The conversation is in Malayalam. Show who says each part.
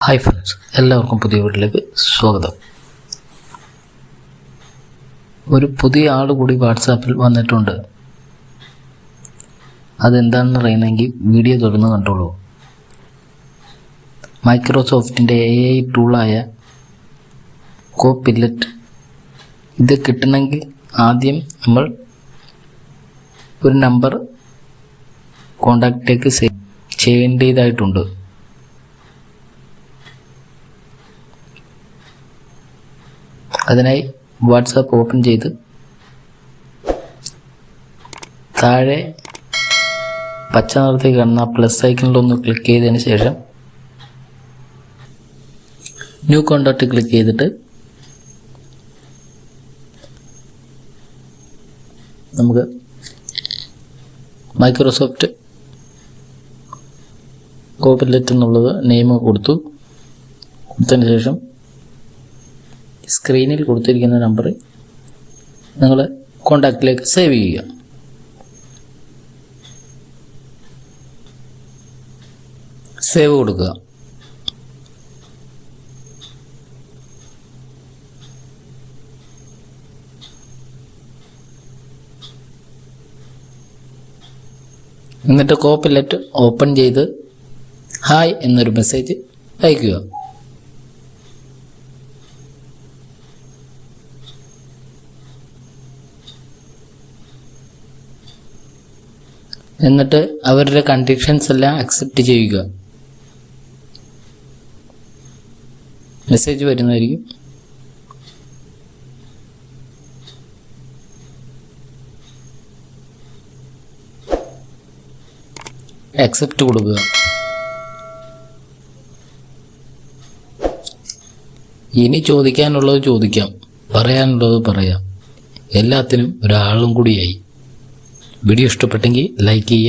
Speaker 1: ഹായ് ഫ്രണ്ട്സ്, എല്ലാവർക്കും പുതിയ വീട്ടിലേക്ക് സ്വാഗതം. ഒരു പുതിയ ആൾ കൂടി വാട്സാപ്പിൽ വന്നിട്ടുണ്ട്. അതെന്താണെന്ന് അറിയണമെങ്കിൽ വീഡിയോ തുറന്ന് കണ്ടോളൂ. മൈക്രോസോഫ്റ്റിൻ്റെ AI ടൂളായ കോപ്പില്ലറ്റ്. ഇത് കിട്ടണമെങ്കിൽ ആദ്യം നമ്മൾ ഒരു നമ്പർ കോണ്ടാക്റ്റിലേക്ക് സേവ് ചെയ്യേണ്ടതായിട്ടുണ്ട്. അതിനായി വാട്സാപ്പ് ഓപ്പൺ ചെയ്ത് താഴെ പച്ച നിറത്തിൽ കാണുന്ന പ്ലസ് ഐക്കണിലൊന്ന് ക്ലിക്ക് ചെയ്തതിന് ശേഷം ന്യൂ കോണ്ടാക്റ്റ് ക്ലിക്ക് ചെയ്തിട്ട് നമുക്ക് മൈക്രോസോഫ്റ്റ് കോപ്പില്ലറ്റ് എന്നുള്ളത് നെയിം കൊടുത്തതിന് ശേഷം സ്ക്രീനിൽ കൊടുത്തിരിക്കുന്ന നമ്പർ നിങ്ങൾ കോണ്ടാക്റ്റിലേക്ക് സേവ് ചെയ്യുക. സേവ് കൊടുക്കുക. എന്നിട്ട് കോപ്പില്ലറ്റ് ഓപ്പൺ ചെയ്ത് ഹായ് എന്നൊരു മെസ്സേജ് അയയ്ക്കുക. എന്നിട്ട് അവരുടെ കണ്ടീഷൻസ് എല്ലാം അക്സെപ്റ്റ് ചെയ്യുക. മെസ്സേജ് വരുന്നതായിരിക്കും. അക്സെപ്റ്റ് കൊടുക്കുക. ഇനി ചോദിക്കാനുള്ളത് ചോദിക്കാം, പറയാനുള്ളത് പറയാം. എല്ലാത്തിനും ഒരാളും കൂടിയായി. വീഡിയോ ഇഷ്ടപ്പെട്ടെങ്കിൽ ലൈക്ക് ചെയ്യുക.